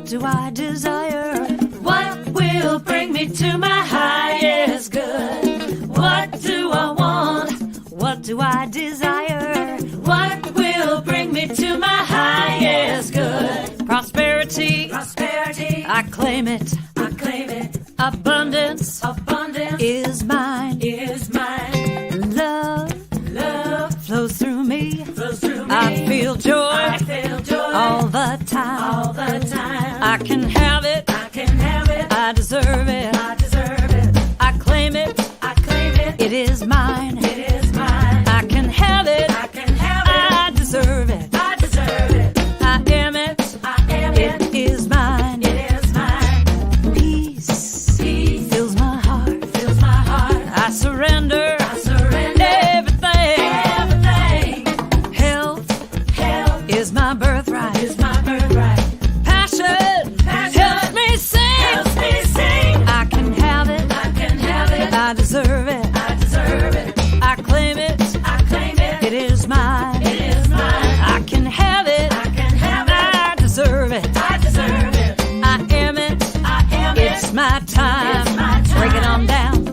do I desire? What will bring me to my highest good? What do I want? What do I desire? What will bring me to my highest good? Prosperity, prosperity, I claim it, I claim it. Abundance, abundance is mine, is mine. Love, love flows through me, flows through me. I feel joy, all the time, all the time. I can have it, I can have it. I deserve it, I deserve it. I claim it, I claim it. It is mine, it is mine. I can have it, I can have it. I deserve it, I deserve it. I am it, I am it. It is mine, it is mine. Peace, peace fills my heart, fills my heart. I surrender, I surrender everything, everything. Health is my birthright, is my birthright. Passion helps me sing, helps me sing. I can have it, I can have it. I deserve it, I deserve it. I claim it, I claim it. It is mine, it is mine. I can have it, I can have it. I deserve it, I deserve it. I am it, I am it. It's my time, it's my time. Break it on down.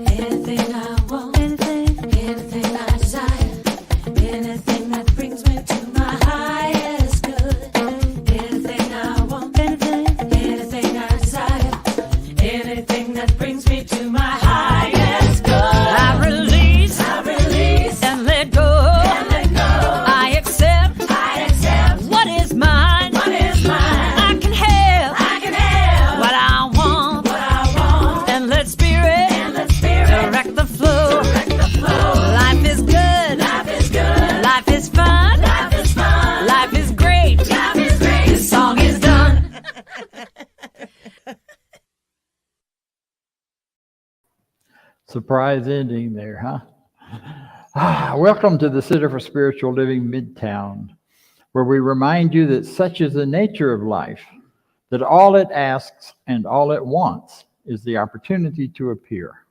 Anything I want, anything I desire, anything that brings me to my highest good. Anything I want, anything I desire, anything that brings me to my highest good. I release, and let go, I accept what is mine, I can have what I want, and let spirit direct the flow. Life is good, life is fun, life is great, this song is done. Surprise ending there, huh? Welcome to the Center for Spiritual Living Midtown, where we remind you that such is the nature of life, that all it asks and all it wants is the opportunity to appear.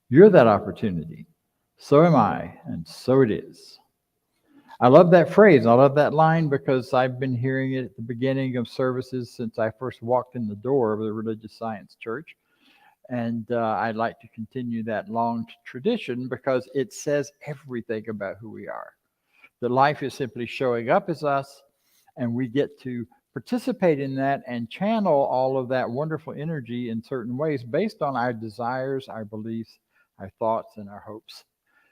You're that opportunity. So am I, and so it is. I love that phrase. I love that line because I've been hearing it at the beginning of services since I first walked in the door of the Religious Science Church. And I'd like to continue that long tradition because it says everything about who we are. That life is simply showing up as us, and we get to participate in that and channel all of that wonderful energy in certain ways based on our desires, our beliefs, our thoughts, and our hopes.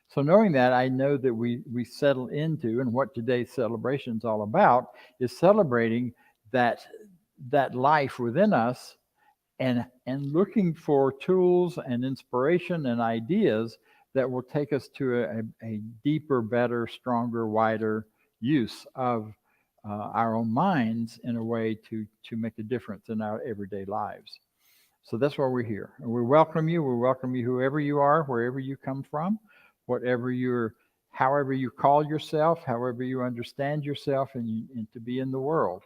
So knowing that, I know that we settle into, and what today's celebration is all about, is celebrating that life within us and looking for tools and inspiration and ideas that will take us to a deeper, better, stronger, wider use of our own minds in a way to make a difference in our everyday lives. So that's why we're here. And we welcome you. We welcome you whoever you are, wherever you come from, however you call yourself, however you understand yourself and to be in the world,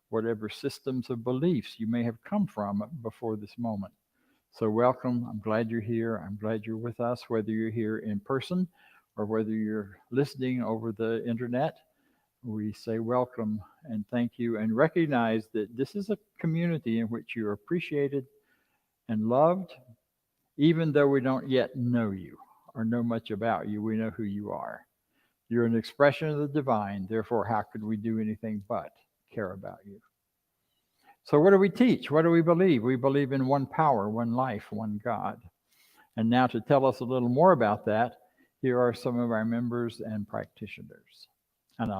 whatever systems of beliefs you may have come from before this moment. So welcome. I'm glad you're here. I'm glad you're with us, whether you're here in person or whether you're listening over the internet, we say welcome and thank you, and recognize that this is a community in which you're appreciated and loved, even though we don't yet know you or know much about you. We know who you are. You're an expression of the divine. Therefore, how could we do anything but care about you? So what do we teach? What do we believe? We believe in one power, one life, one God. And now to tell us a little more about that, here are some of our members and practitioners. And I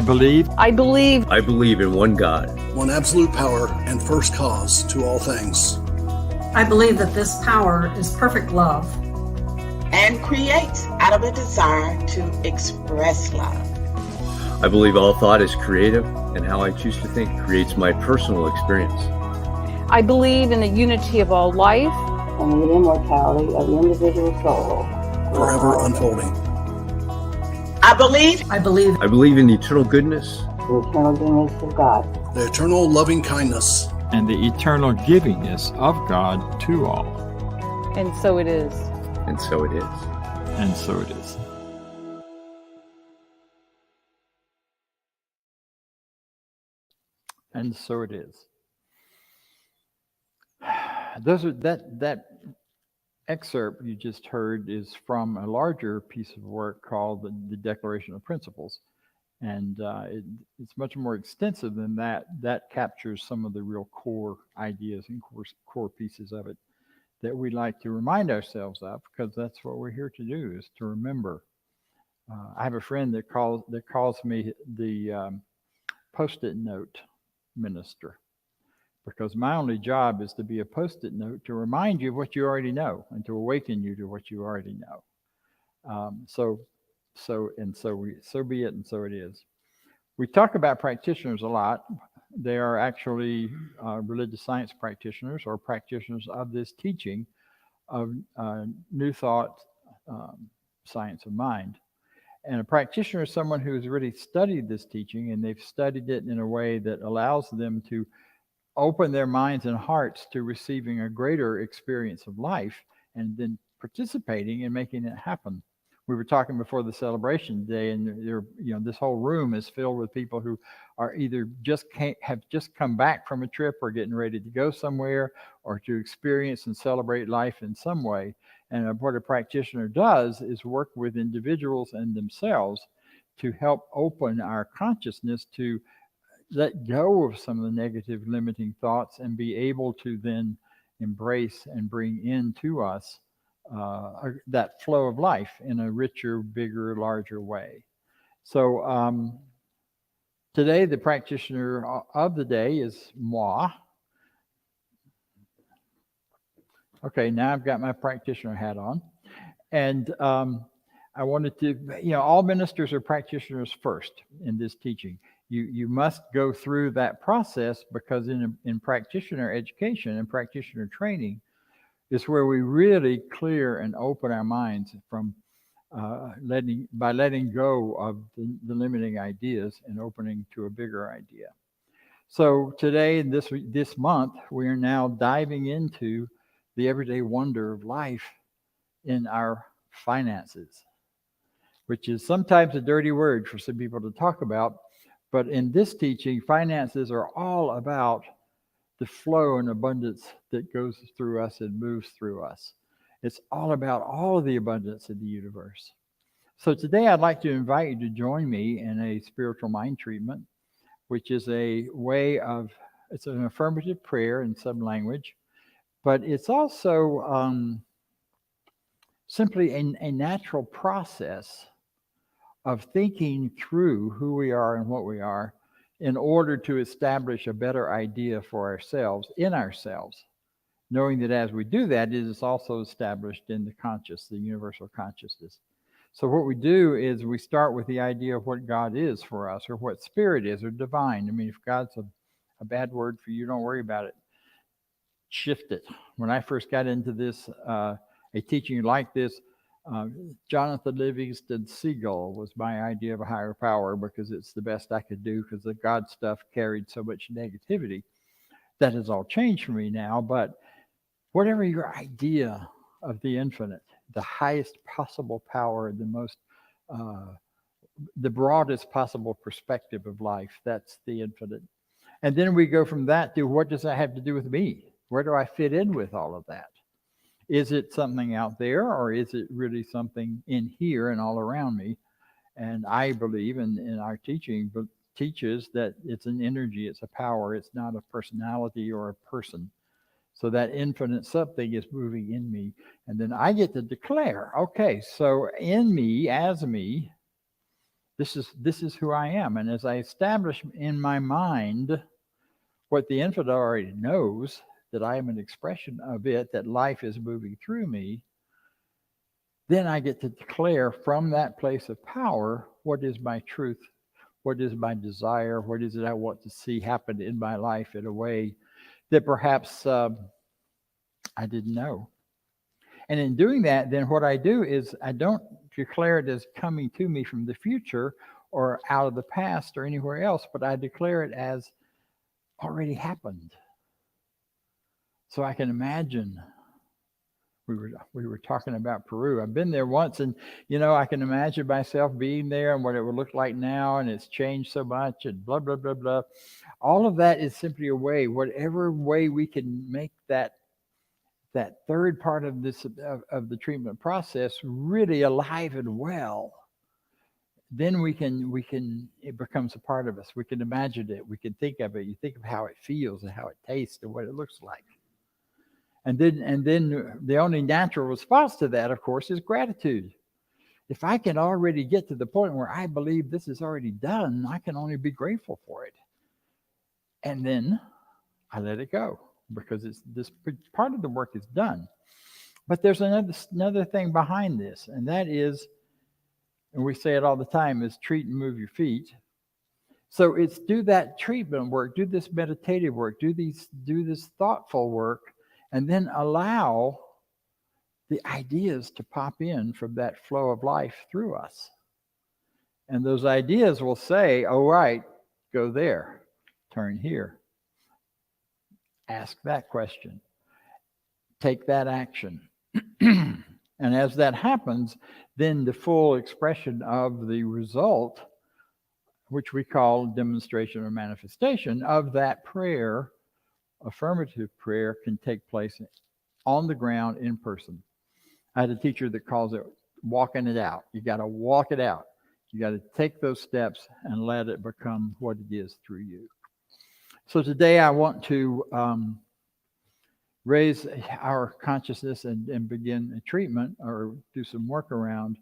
believe in one God, one absolute power and first cause to all things. I believe that this power is perfect love and creates out of a desire to express love. I believe all thought is creative, and how I choose to think creates my personal experience. I believe in the unity of all life and the immortality of the individual soul, forever unfolding. I believe in the eternal goodness, the eternal goodness of God, the eternal loving kindness, and the eternal givingness of God to all. And so it is. And so it is. And so it is. And so it is. That excerpt you just heard is from a larger piece of work called the Declaration of Principles. And it's much more extensive than that. That captures some of the real core ideas and core pieces of it that we like to remind ourselves of, because that's what we're here to do, is to remember. I have a friend that calls me the Post-it note minister, because my only job is to be a Post-it note to remind you of what you already know and to awaken you to what you already know. So be it, and so it is. We talk about practitioners a lot. They are actually religious science practitioners, or practitioners of this teaching of New Thought, science of mind. And a practitioner is someone who has really studied this teaching, and they've studied it in a way that allows them to open their minds and hearts to receiving a greater experience of life and then participating in making it happen. We were talking before the celebration today, and this whole room is filled with people who are either have just come back from a trip, or getting ready to go somewhere, or to experience and celebrate life in some way. And what a practitioner does is work with individuals and themselves to help open our consciousness to let go of some of the negative limiting thoughts and be able to then embrace and bring into us that flow of life in a richer, bigger, larger way. So today, the practitioner of the day is moi. Okay, now I've got my practitioner hat on. And I wanted to, all ministers are practitioners first in this teaching. You must go through that process, because in practitioner education and practitioner training is where we really clear and open our minds from letting go of the limiting ideas and opening to a bigger idea. So today, this month, we are now diving into the everyday wonder of life in our finances, which is sometimes a dirty word for some people to talk about. But in this teaching, finances are all about the flow and abundance that goes through us and moves through us. It's all about all of the abundance of the universe. So today I'd like to invite you to join me in a spiritual mind treatment, which is a way of, it's an affirmative prayer in some language, but it's also simply a natural process of thinking through who we are and what we are, in order to establish a better idea for ourselves, in ourselves, knowing that as we do that, it is also established in the universal consciousness. So what we do is we start with the idea of what God is for us, or what spirit is, or divine. I mean, if God's a bad word for you, don't worry about it. Shift it. When I first got into this, a teaching like this, Jonathan Livingston Seagull was my idea of a higher power because it's the best I could do because the God stuff carried so much negativity. That has all changed for me now, but whatever your idea of the infinite, the highest possible power, the broadest possible perspective of life, that's the infinite. And then we go from that to what does that have to do with me? Where do I fit in with all of that? Is it something out there, or is it really something in here and all around me? And I believe in our teaching teaches that it's an energy, it's a power, it's not a personality or a person. So that infinite something is moving in me. And then I get to declare, okay, so in me, as me, this is who I am. And as I establish in my mind what the infinite already knows, that I am an expression of it, that life is moving through me, then I get to declare from that place of power what is my truth, what is my desire, what is it I want to see happen in my life in a way that perhaps I didn't know. And in doing that, then what I do is I don't declare it as coming to me from the future or out of the past or anywhere else, but I declare it as already happened. So I can imagine. We were talking about Peru. I've been there once, and I can imagine myself being there and what it would look like now, and it's changed so much, and blah blah blah blah. All of that is simply a way, whatever way we can make that third part of this of the treatment process really alive and well. Then it becomes a part of us. We can imagine it. We can think of it. You think of how it feels and how it tastes and what it looks like. And then the only natural response to that, of course, is gratitude. If I can already get to the point where I believe this is already done, I can only be grateful for it. And then I let it go because it's this part of the work is done. But there's another thing behind this, and that is, and we say it all the time, is treat and move your feet. So it's do that treatment work, do this meditative work, do this thoughtful work, and then allow the ideas to pop in from that flow of life through us. And those ideas will say, oh, right, go there, turn here, ask that question, take that action. And as that happens, then the full expression of the result, which we call demonstration or manifestation of that prayer, affirmative prayer, can take place on the ground in person. I had a teacher that calls it walking it out. You got to walk it out. You got to take those steps and let it become what it is through you. So today I want to raise our consciousness and begin a treatment or do some work around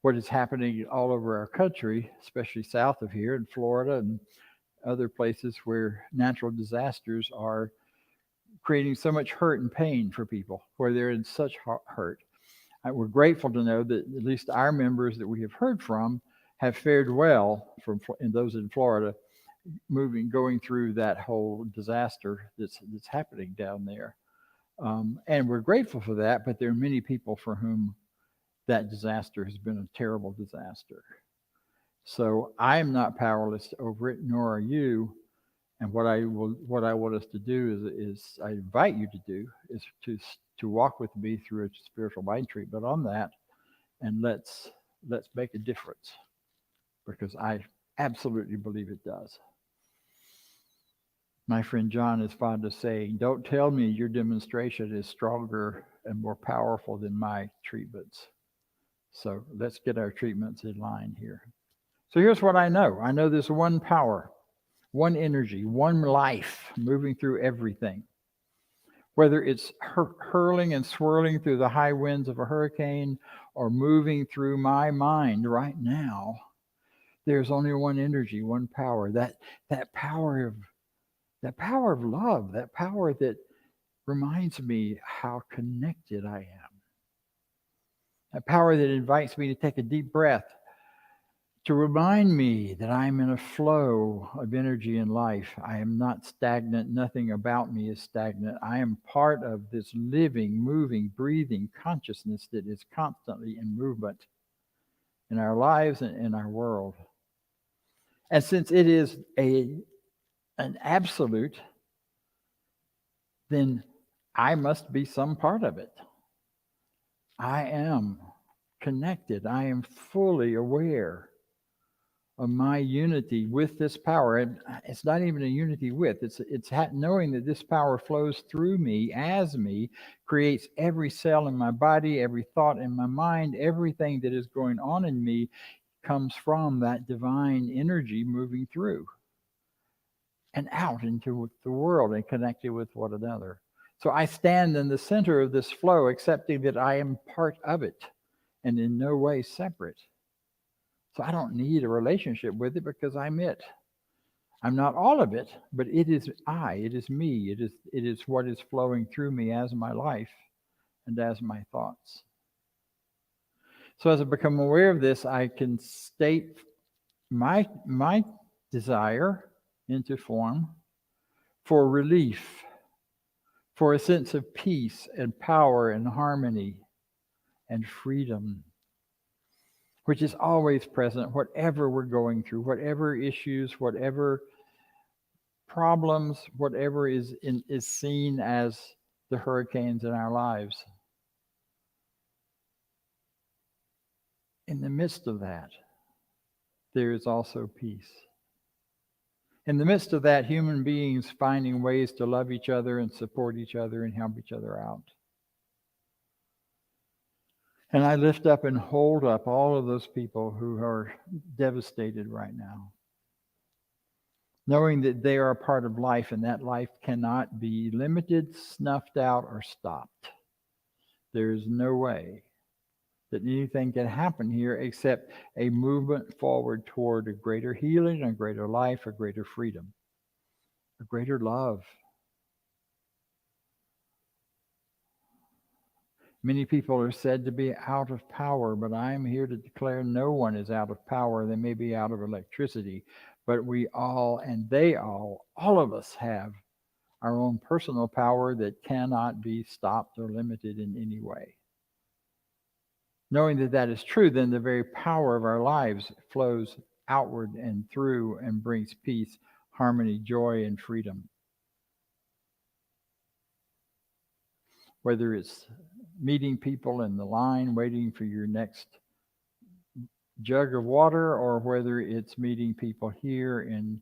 what is happening all over our country, especially south of here in Florida and other places where natural disasters are creating so much hurt and pain for people, where they're in such hurt. We're grateful to know that at least our members that we have heard from have fared well in those in Florida, going through that whole disaster that's happening down there. And we're grateful for that, but there are many people for whom that disaster has been a terrible disaster. So I am not powerless over it, nor are you. And what I want us to do is I invite you to do is to walk with me through a spiritual mind treatment on that, and let's make a difference, because I absolutely believe it does. My friend John is fond of saying, "Don't tell me your demonstration is stronger and more powerful than my treatments." So let's get our treatments in line here. So here's what I know. I know there's one power, one energy, one life moving through everything. Whether it's hurling and swirling through the high winds of a hurricane or moving through my mind right now, there's only one energy, one power. That power of love, that power that reminds me how connected I am. That power that invites me to take a deep breath, to remind me that I'm in a flow of energy and life. I am not stagnant. Nothing about me is stagnant. I am part of this living, moving, breathing consciousness that is constantly in movement in our lives and in our world. And since it is an absolute, then I must be some part of it. I am connected. I am fully aware of my unity with this power. And it's not even a unity with, it's knowing that this power flows through me, as me, creates every cell in my body, every thought in my mind, everything that is going on in me comes from that divine energy moving through and out into the world and connected with one another. So I stand in the center of this flow, accepting that I am part of it and in no way separate. So I don't need a relationship with it because I'm it. I'm not all of it, but it is I, it is me, it is what is flowing through me as my life and as my thoughts. So as I become aware of this, I can state my desire into form for relief, for a sense of peace and power and harmony and freedom, which is always present, whatever we're going through, whatever issues, whatever problems, whatever is seen as the hurricanes in our lives. In the midst of that, there is also peace. In the midst of that, human beings finding ways to love each other and support each other and help each other out. And I lift up and hold up all of those people who are devastated right now, knowing that they are a part of life and that life cannot be limited, snuffed out, or stopped. There is no way that anything can happen here except a movement forward toward a greater healing, a greater life, a greater freedom, a greater love. Many people are said to be out of power, but I am here to declare no one is out of power. They may be out of electricity, but we all, and they all of us have our own personal power that cannot be stopped or limited in any way. Knowing that that is true, then the very power of our lives flows outward and through and brings peace, harmony, joy, and freedom. Whether it's meeting people in the line, waiting for your next jug of water, or whether it's meeting people here in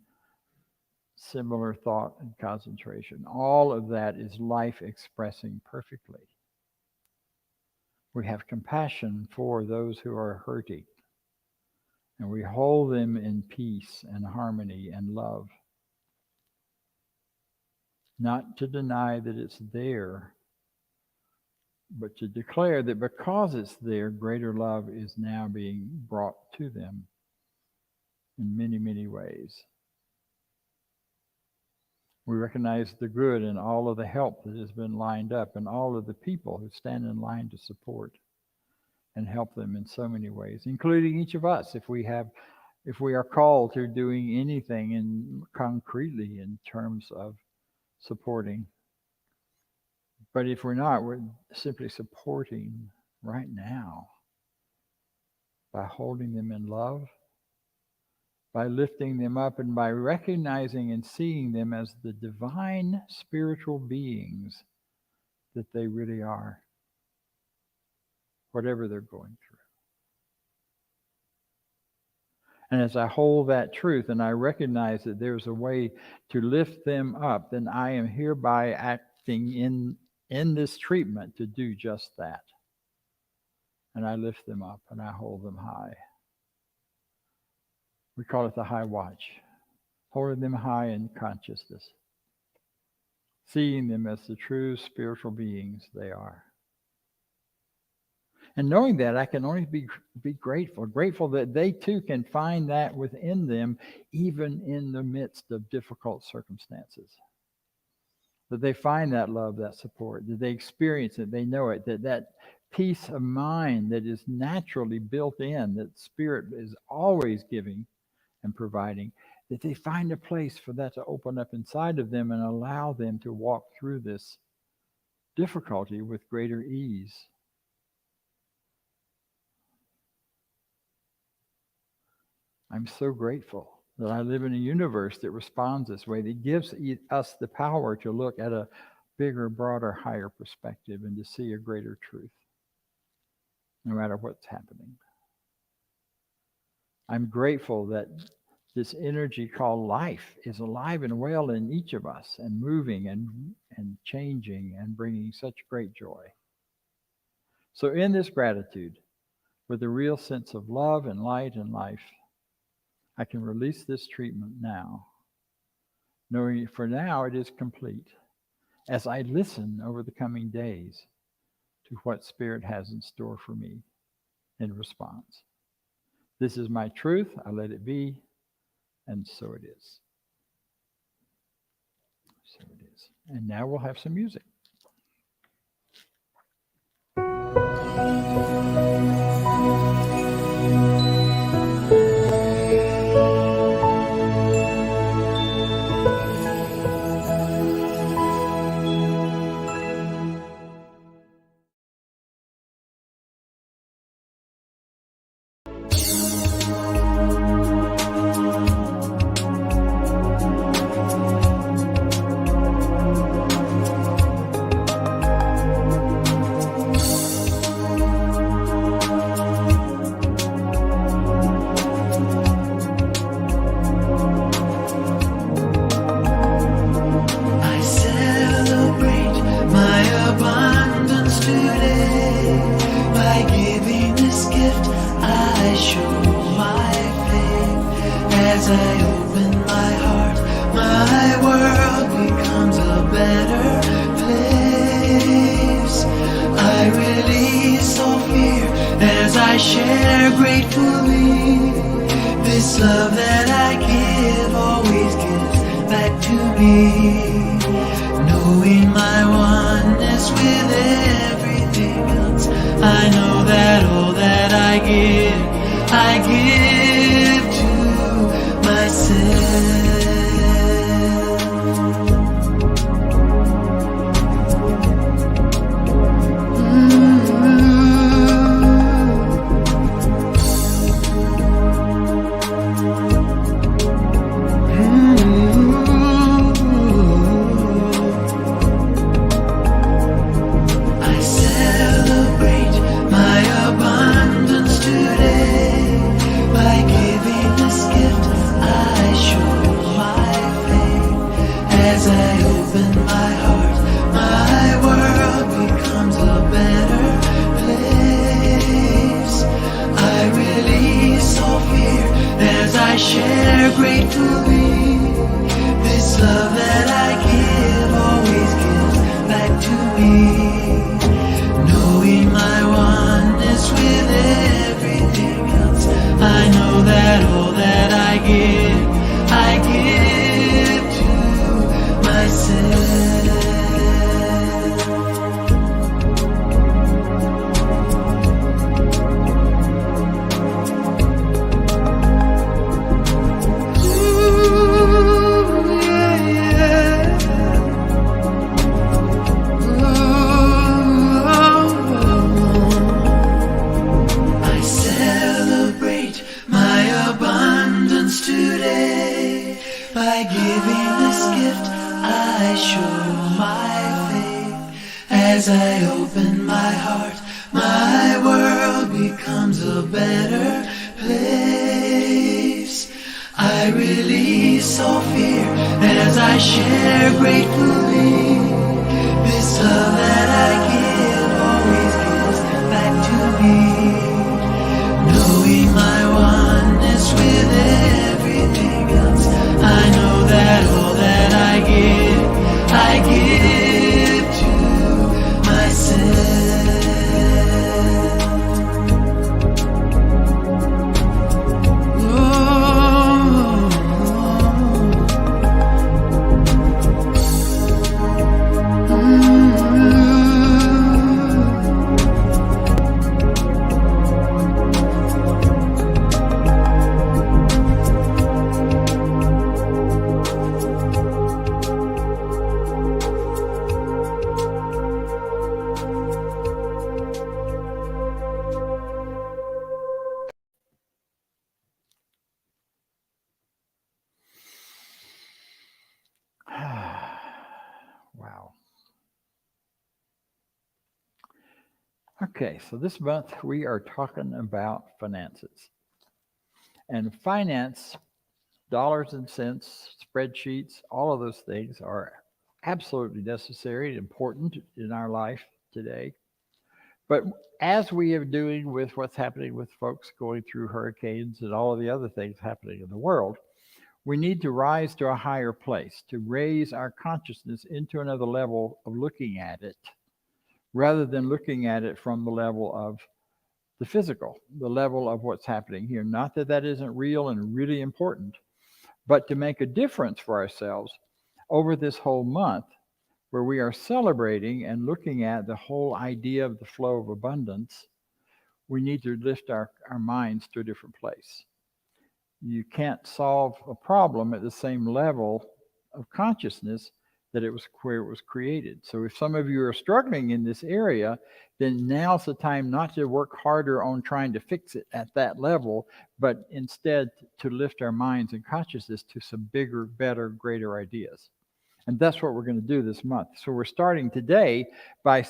similar thought and concentration. All of that is life expressing perfectly. We have compassion for those who are hurting, and we hold them in peace and harmony and love. Not to deny that it's there, but to declare that because it's there, greater love is now being brought to them in many, many ways. We recognize the good in all of the help that has been lined up and all of the people who stand in line to support and help them in so many ways, including each of us, if we are called to doing anything concretely in terms of supporting. But if we're not, we're simply supporting right now by holding them in love, by lifting them up, and by recognizing and seeing them as the divine spiritual beings that they really are, whatever they're going through. And as I hold that truth and I recognize that there's a way to lift them up, then I am hereby acting in this treatment to do just that. And I lift them up and I hold them high. We call it the high watch, holding them high in consciousness, seeing them as the true spiritual beings they are. And knowing that, I can only be grateful that they too can find that within them, even in the midst of difficult circumstances. That they find that love, that support, that they experience it, they know it, that peace of mind that is naturally built in, that Spirit is always giving and providing, that they find a place for that to open up inside of them and allow them to walk through this difficulty with greater ease. I'm so grateful that I live in a universe that responds this way, that gives us the power to look at a bigger, broader, higher perspective and to see a greater truth, no matter what's happening. I'm grateful that this energy called life is alive and well in each of us and moving and changing and bringing such great joy. So in this gratitude, with a real sense of love and light and life, I can release this treatment now, knowing for now it is complete, as I listen over the coming days to what Spirit has in store for me in response. This is my truth. I let it be, and so it is. So it is. And now we'll have some music. Okay, so this month we are talking about finances. And finance, dollars and cents, spreadsheets, all of those things are absolutely necessary and important in our life today. But as we are doing with what's happening with folks going through hurricanes and all of the other things happening in the world, we need to rise to a higher place, to raise our consciousness into another level of looking at it, rather than looking at it from the level of the physical, the level of what's happening here. Not that that isn't real and really important, but to make a difference for ourselves over this whole month where we are celebrating and looking at the whole idea of the flow of abundance, we need to lift our minds to a different place. You can't solve a problem at the same level of consciousness that it was where it was created. So if some of you are struggling in this area, then now's the time not to work harder on trying to fix it at that level, but instead to lift our minds and consciousness to some bigger, better, greater ideas. And that's what we're going to do this month. So we're starting today by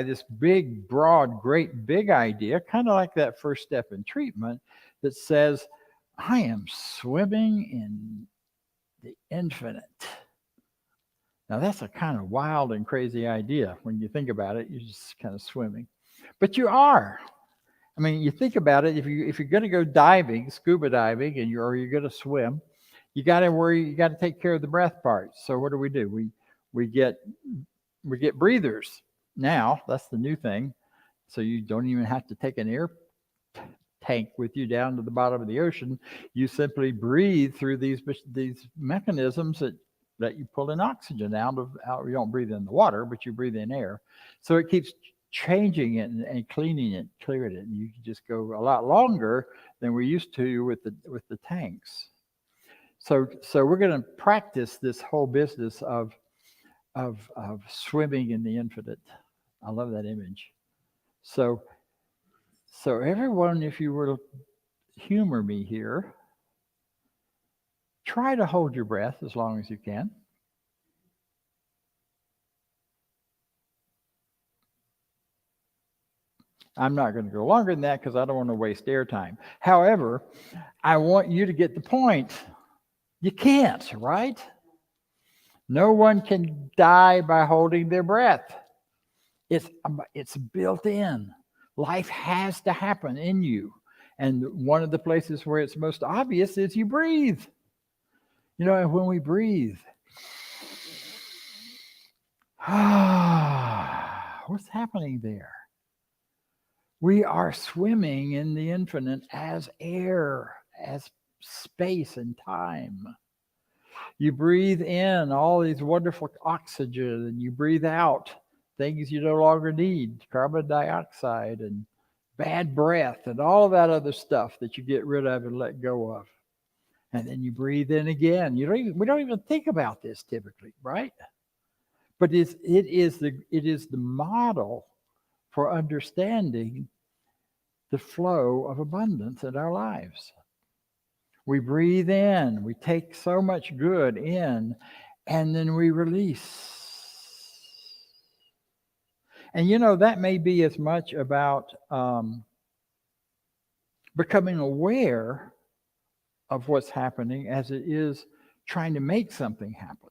this big, broad, great, big idea, kind of like that first step in treatment that says, I am swimming in the infinite. Now that's a kind of wild and crazy idea. When you think about it, you're just kind of swimming. But you are. I mean, you think about it, if you're going to go diving, scuba diving, and you're going to swim, you got to take care of the breath part. So what do? We get breathers. Now, that's the new thing. So you don't even have to take an air tank with you down to the bottom of the ocean. You simply breathe through these mechanisms that you pull in oxygen out. You don't breathe in the water, but you breathe in air. So it keeps changing it and cleaning it, clearing it. And you can just go a lot longer than we used to with the tanks. So we're going to practice this whole business of swimming in the infinite. I love that image. So everyone, if you were to humor me here, try to hold your breath as long as you can. I'm not going to go longer than that because I don't want to waste airtime. However, I want you to get the point. You can't, right? No one can die by holding their breath. It's built in. Life has to happen in you. And one of the places where it's most obvious is you breathe. You know, when we breathe, what's happening there? We are swimming in the infinite as air, as space and time. You breathe in all these wonderful oxygen, and you breathe out things you no longer need, carbon dioxide and bad breath and all of that other stuff that you get rid of and let go of. And then you breathe in again. We don't even think about this typically, right? But it is the model for understanding the flow of abundance in our lives. We breathe in, we take so much good in, and then we release. And that may be as much about becoming aware of what's happening as it is trying to make something happen.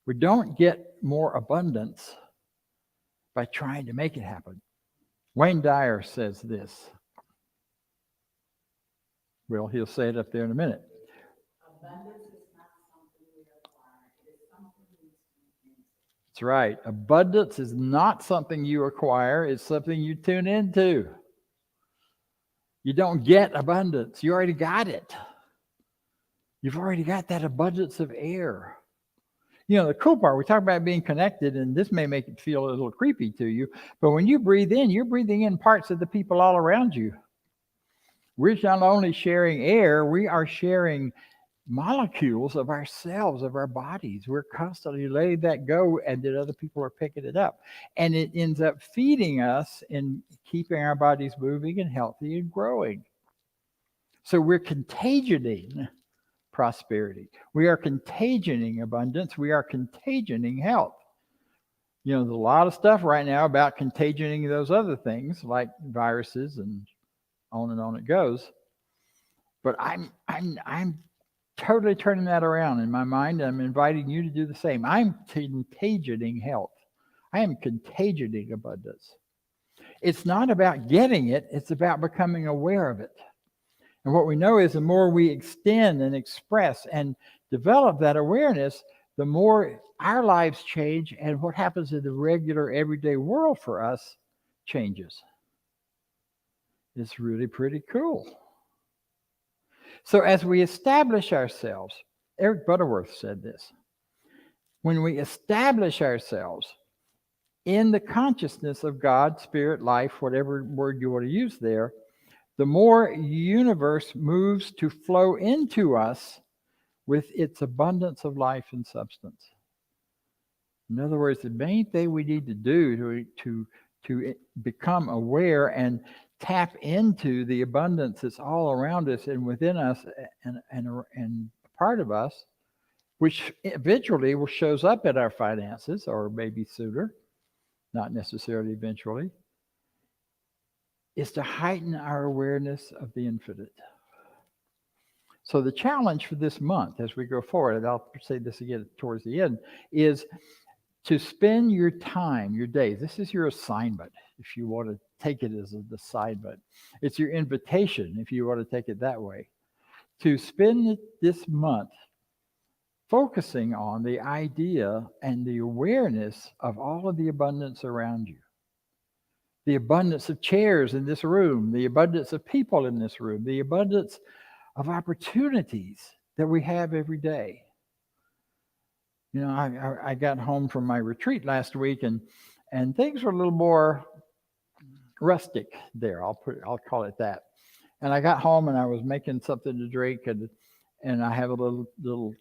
We don't get more abundance by trying to make it happen. Wayne Dyer says this. Well, he'll say it up there in a minute. Abundance is not something we acquire. It is something we tune into. That's right. Abundance is not something you acquire. It's something you tune into. You don't get abundance. You already got it. You've already got that abundance of air. The cool part, we talk about being connected, and this may make it feel a little creepy to you, but when you breathe in, you're breathing in parts of the people all around you. We're not only sharing air, we are sharing molecules of ourselves, of our bodies. We're constantly letting that go, and then other people are picking it up. And it ends up feeding us and keeping our bodies moving and healthy and growing. So we're contagioning prosperity. We are contagioning abundance. We are contagioning health. There's a lot of stuff right now about contagioning those other things like viruses and on it goes. But I'm totally turning that around in my mind. I'm inviting you to do the same. I'm contagioning health. I am contagioning abundance. It's not about getting it. It's about becoming aware of it. And what we know is the more we extend and express and develop that awareness, the more our lives change, and what happens in the regular, everyday world for us changes. It's really pretty cool. So as we establish ourselves, Eric Butterworth said this, when we establish ourselves in the consciousness of God, spirit, life, whatever word you want to use there, the more universe moves to flow into us with its abundance of life and substance. In other words, the main thing we need to do to become aware and tap into the abundance that's all around us and within us and part of us, which eventually shows up in our finances, or maybe sooner, not necessarily eventually, is to heighten our awareness of the infinite. So the challenge for this month as we go forward, and I'll say this again towards the end, is to spend your time, your days. This is your assignment, if you want to take it as an assignment. It's your invitation, if you want to take it that way, to spend this month focusing on the idea and the awareness of all of the abundance around you. The abundance of chairs in this room, the abundance of people in this room, the abundance of opportunities that we have every day. I got home from my retreat last week, and things were a little more rustic there. I'll call it that. And I got home and I was making something to drink, and I have a little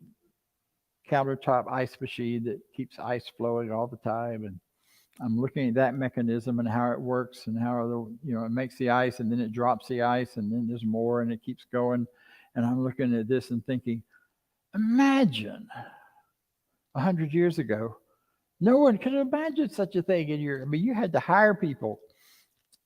countertop ice machine that keeps ice flowing all the time, and I'm looking at that mechanism and how it works and how it makes the ice, and then it drops the ice, and then there's more, and it keeps going. And I'm looking at this and thinking, imagine 100 years ago, no one could imagine such a thing you had to hire people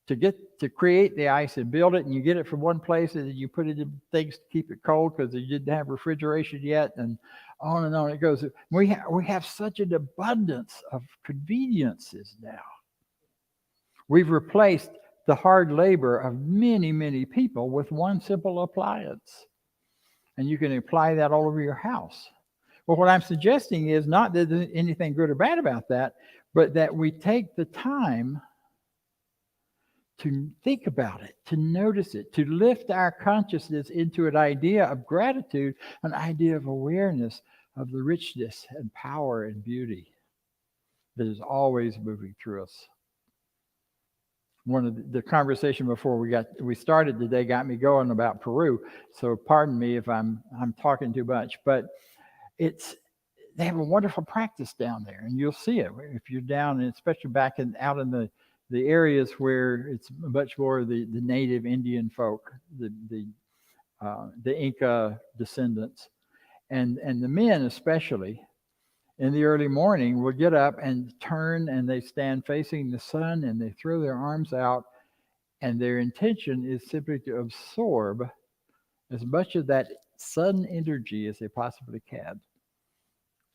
to create the ice and build it, and you get it from one place and then you put it in things to keep it cold because you didn't have refrigeration yet, and on it goes. We have such an abundance of conveniences now. We've replaced the hard labor of many, many people with one simple appliance. And you can apply that all over your house. Well, what I'm suggesting is not that there's anything good or bad about that, but that we take the time to think about it, to notice it, to lift our consciousness into an idea of gratitude, an idea of awareness of the richness and power and beauty that is always moving through us. One of the conversation before we started today got me going about Peru. So pardon me if I'm talking too much, but they have a wonderful practice down there, and you'll see it if you're down, and especially out in the areas where it's much more the native Indian folk, the Inca descendants, and the men especially. In the early morning, will get up and turn, and they stand facing the sun, and they throw their arms out, and their intention is simply to absorb as much of that sun energy as they possibly can.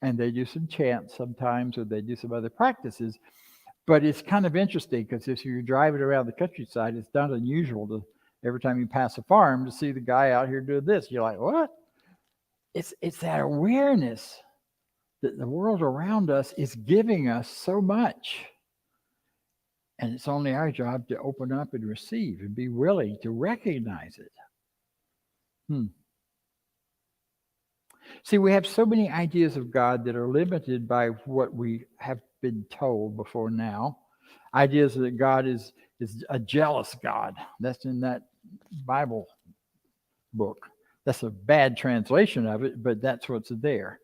And they do some chants sometimes, or they do some other practices. But it's kind of interesting because if you're driving around the countryside, it's not unusual to every time you pass a farm to see the guy out here doing this. You're like, what? It's that awareness that the world around us is giving us so much. And it's only our job to open up and receive and be willing to recognize it. See, we have so many ideas of God that are limited by what we have been told before now. Ideas that God is a jealous God. That's in that Bible book. That's a bad translation of it, but that's what's there.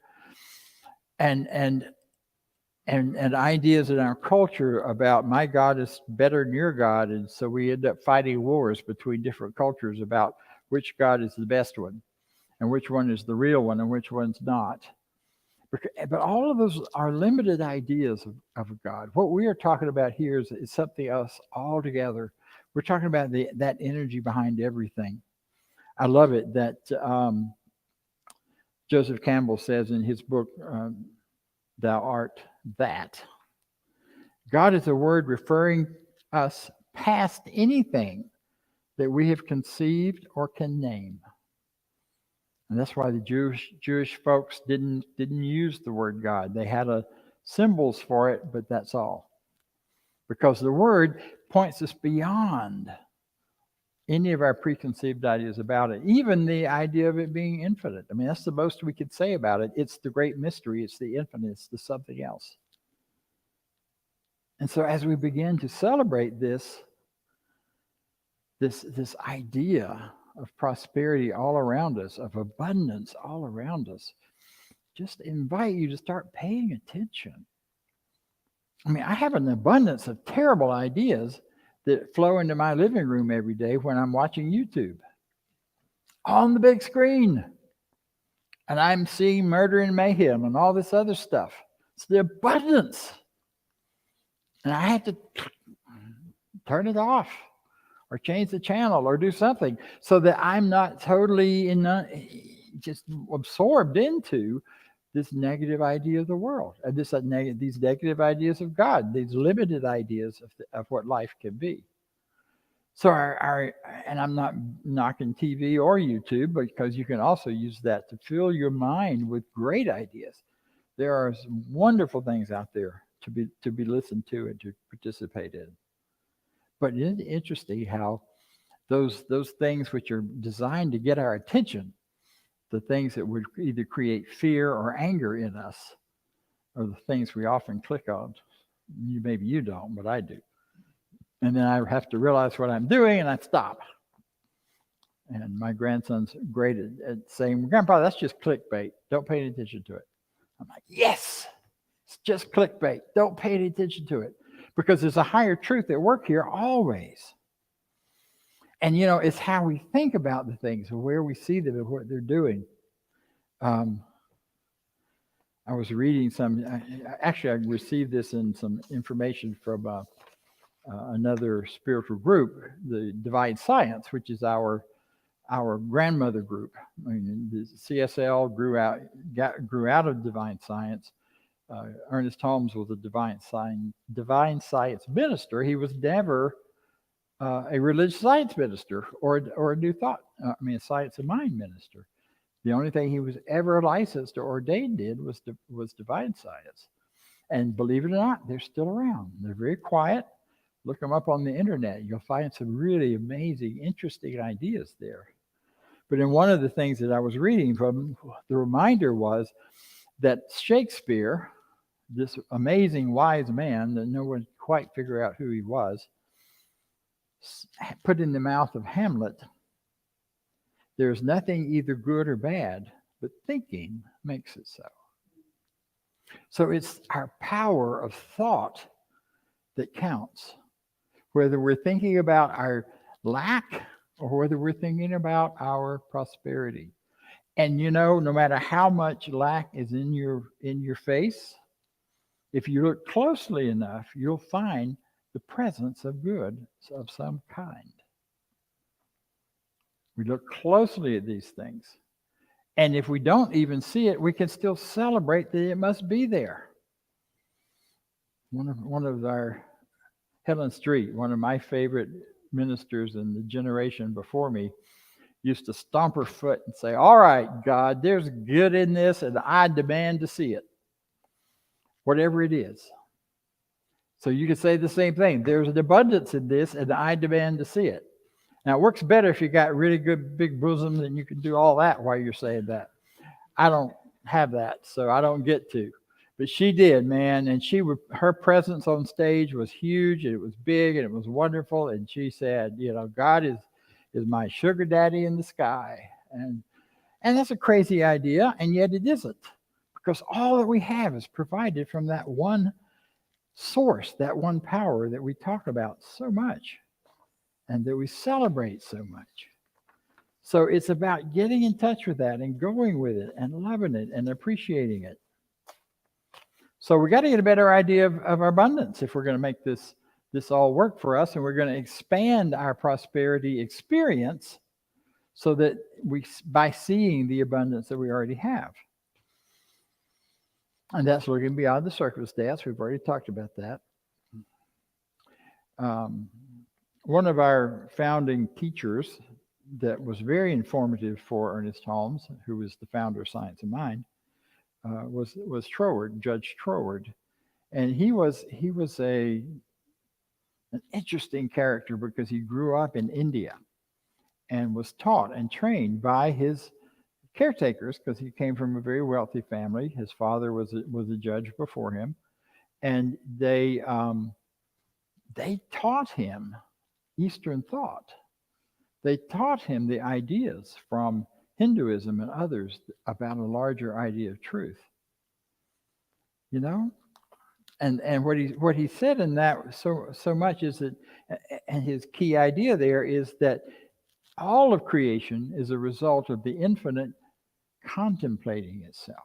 And ideas in our culture about my God is better than your God, and so we end up fighting wars between different cultures about which God is the best one, and which one is the real one, and which one's not. But all of those are limited ideas of God. What we are talking about here is something else altogether. We're talking about that energy behind everything. I love it that Joseph Campbell says in his book, Thou Art That. God is a word referring us past anything that we have conceived or can name. And that's why the Jewish folks didn't use the word God. They had symbols for it, but that's all. Because the word points us beyond any of our preconceived ideas about it, even the idea of it being infinite. I mean, that's the most we could say about it. It's the great mystery. It's the infinite. It's the something else. And so as we begin to celebrate this idea of prosperity all around us, of abundance all around us, just invite you to start paying attention. I mean, I have an abundance of terrible ideas that flow into my living room every day when I'm watching YouTube on the big screen. And I'm seeing murder and mayhem and all this other stuff. It's the abundance. And I have to turn it off or change the channel or do something so that I'm not totally just absorbed into this negative idea of the world, and these negative ideas of God, these limited ideas of what life can be. So and I'm not knocking TV or YouTube, because you can also use that to fill your mind with great ideas. There are some wonderful things out there to be listened to and to participate in. But it's interesting how those things which are designed to get our attention, the things that would either create fear or anger in us, are the things we often click on. Maybe you don't, but I do. And then I have to realize what I'm doing, and I stop. And my grandson's great at saying, Grandpa, that's just clickbait. Don't pay any attention to it. I'm like, yes, it's just clickbait. Don't pay any attention to it. Because there's a higher truth at work here always. And, it's how we think about the things, where we see them and what they're doing. I was reading I received this in some information from another spiritual group, the Divine Science, which is our grandmother group. I mean, the CSL grew out of Divine Science. Ernest Holmes was a Divine Science minister. He was never a religious science minister or a new thought. A science of mind minister. The only thing he was ever licensed or ordained in was Divine Science. And believe it or not, they're still around. They're very quiet. Look them up on the internet. You'll find some really amazing, interesting ideas there. But in one of the things that I was reading from, the reminder was that Shakespeare, this amazing wise man that no one quite figured out who he was, put in the mouth of Hamlet, there's nothing either good or bad, but thinking makes it so. So it's our power of thought that counts, whether we're thinking about our lack or whether we're thinking about our prosperity. And no matter how much lack is in your face, if you look closely enough, you'll find the presence of good of some kind. We look closely at these things. And if we don't even see it, we can still celebrate that it must be there. One of our, Helen Street, one of my favorite ministers in the generation before me, used to stomp her foot and say, all right, God, there's good in this, and I demand to see it. Whatever it is. So you can say the same thing. There's an abundance in this, and I demand to see it. Now, it works better if you got really good big bosoms and you can do all that while you're saying that. I don't have that, so I don't get to. But she did, man, and her presence on stage was huge, and it was big, and it was wonderful. And she said, God is my sugar daddy in the sky. And that's a crazy idea, and yet it isn't. Because all that we have is provided from that one source, that one power that we talk about so much and that we celebrate so much. So it's about getting in touch with that and going with it and loving it and appreciating it. So we got to get a better idea of our abundance if we're going to make this all work for us, and we're going to expand our prosperity experience so that by seeing the abundance that we already have. And that's looking beyond the circumstance. We've already talked about that. One of our founding teachers that was very informative for Ernest Holmes, who was the founder of Science of Mind, was Troward, Judge Troward. And he was an interesting character because he grew up in India and was taught and trained by his caretakers because he came from a very wealthy family. His father was a judge before him, and they taught him Eastern thought. They taught him the ideas from Hinduism and others about a larger idea of truth. You know, and what he said in that so much is that, and his key idea there is that all of creation is a result of the infinite contemplating itself.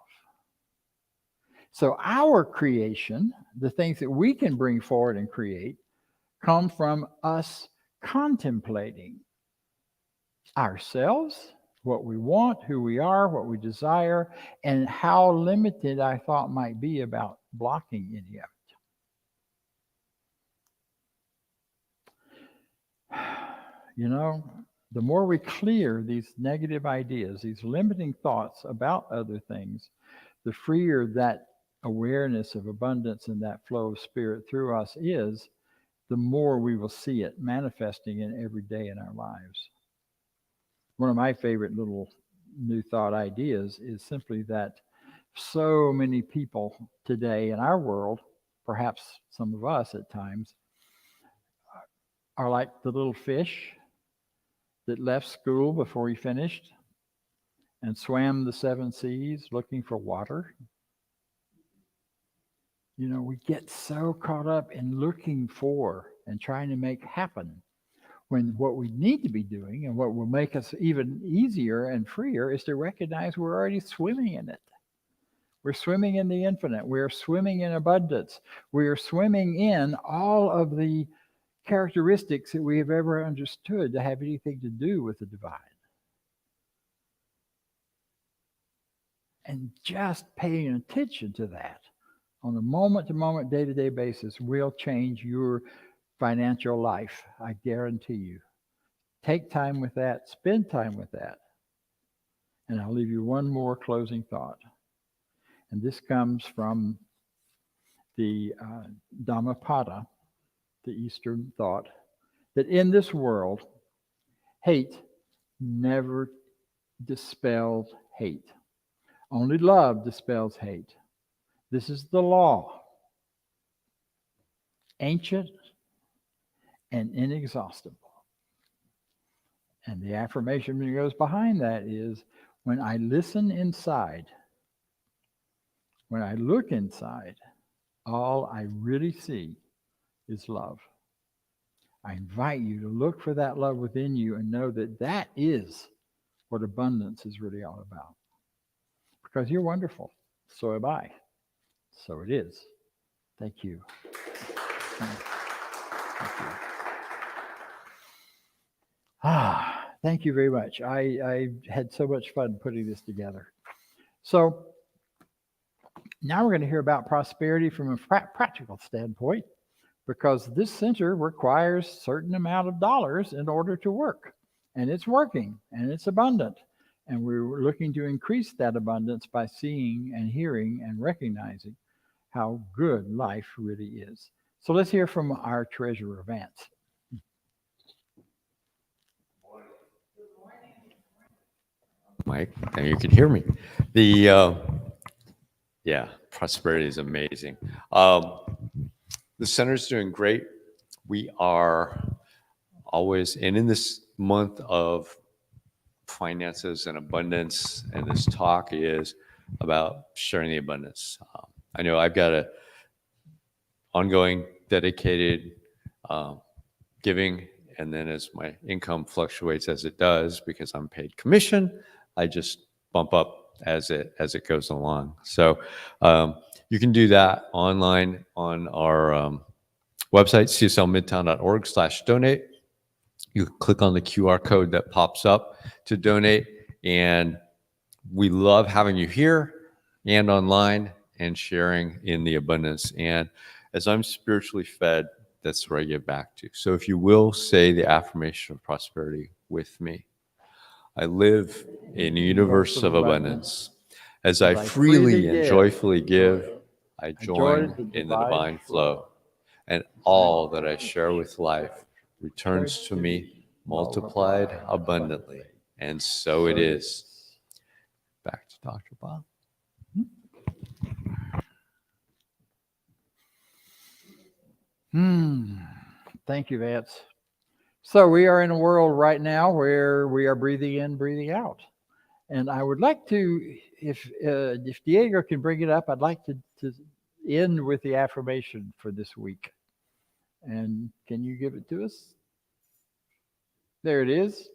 So our creation, the things that we can bring forward and create, come from us contemplating ourselves, what we want, who we are, what we desire, and how limited our thought might be about blocking any of it. You know, the more we clear these negative ideas, these limiting thoughts about other things, the freer that awareness of abundance and that flow of spirit through us is, the more we will see it manifesting in every day in our lives. One of my favorite little new thought ideas is simply that so many people today in our world, perhaps some of us at times, are like the little fish that left school before he finished and swam the 7 seas looking for water. You know, we get so caught up in looking for and trying to make happen, when what we need to be doing and what will make us even easier and freer is to recognize we're already swimming in it. We're swimming in the infinite. We're swimming in abundance. We're swimming in all of the characteristics that we have ever understood to have anything to do with the divine. And just paying attention to that on a moment-to-moment, day-to-day basis will change your financial life, I guarantee you. Take time with that, spend time with that. And I'll leave you one more closing thought. And this comes from the Dhammapada, the Eastern thought, that in this world, hate never dispels hate. Only love dispels hate. This is the law. Ancient and inexhaustible. And the affirmation that goes behind that is, when I listen inside, when I look inside, all I really see is love. I invite you to look for that love within you and know that that is what abundance is really all about. Because you're wonderful. So am I. So it is. Thank you. Thank you. Thank you very much. I had so much fun putting this together. So now we're going to hear about prosperity from a practical standpoint, because this center requires a certain amount of dollars in order to work. And it's working, and it's abundant. And we're looking to increase that abundance by seeing and hearing and recognizing how good life really is. So let's hear from our treasurer, Vance. Mike, and you can hear me. Prosperity is amazing. The center's doing great. We are always, and in this month of finances and abundance, and this talk is about sharing the abundance. I know I've got a ongoing dedicated giving, and then as my income fluctuates, as it does, because I'm paid commission, I just bump up as it goes along. So You can do that online on our website, cslmidtown.org/donate. You click on the QR code that pops up to donate. And we love having you here and online and sharing in the abundance. And as I'm spiritually fed, that's where I give back to. So if you will say the affirmation of prosperity with me. I live in a universe of abundance. As I freely and joyfully give, I join in the divine flow. And all that I share with life returns to me multiplied abundantly. And so it is. Back to Dr. Bob. Thank you, Vance. So we are in a world right now where we are breathing in, breathing out. And I would like to, if Diego can bring it up, I'd like to end with the affirmation for this week. And can you give it to us? There it is.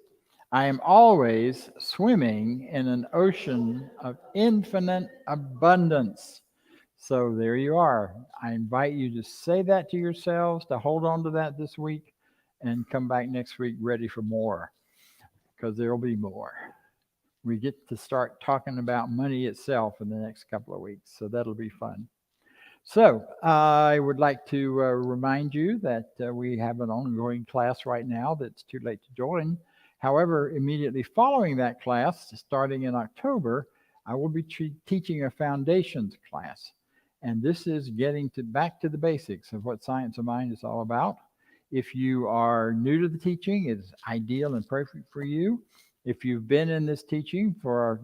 I am always swimming in an ocean of infinite abundance. So there you are. I invite you to say that to yourselves, to hold on to that this week, and come back next week ready for more, because there will be more. We get to start talking about money itself in the next couple of weeks, so that'll be fun. So I would like to remind you that we have an ongoing class right now that's too late to join. However, immediately following that class, starting in October, I will be teaching a foundations class. And this is getting back to the basics of what Science of Mind is all about. If you are new to the teaching, it's ideal and perfect for you. If you've been in this teaching for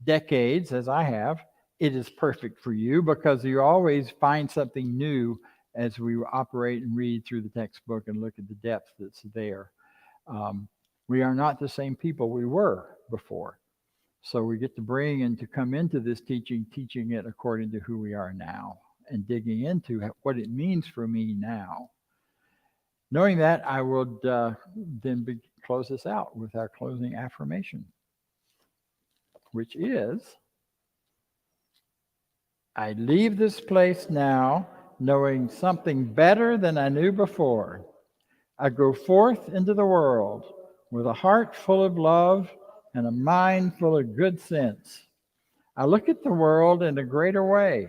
decades, as I have, it is perfect for you, because you always find something new as we operate and read through the textbook and look at the depth that's there. We are not the same people we were before. So we get to bring and to come into this teaching it according to who we are now, and digging into what it means for me now. Knowing that, I would then close this out with our closing affirmation, which is, I leave this place now knowing something better than I knew before. I go forth into the world with a heart full of love and a mind full of good sense. I look at the world in a greater way,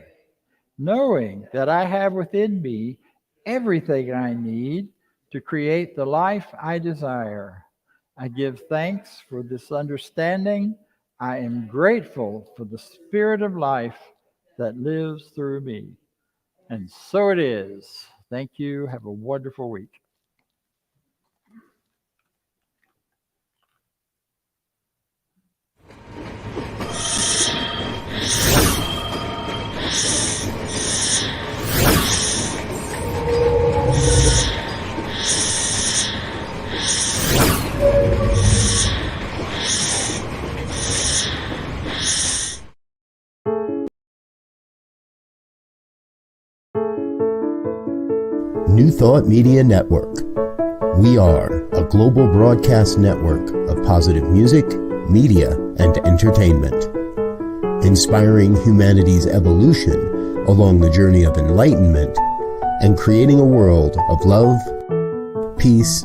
knowing that I have within me everything I need to create the life I desire. I give thanks for this understanding. I am grateful for the spirit of life that lives through me. And so it is. Thank you. Have a wonderful week. New Thought Media Network. We are a global broadcast network of positive music, media, and entertainment, inspiring humanity's evolution along the journey of enlightenment and creating a world of love, peace,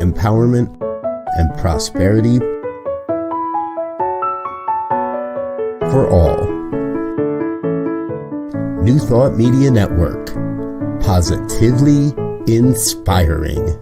empowerment, and prosperity for all. New Thought Media Network. Positively inspiring.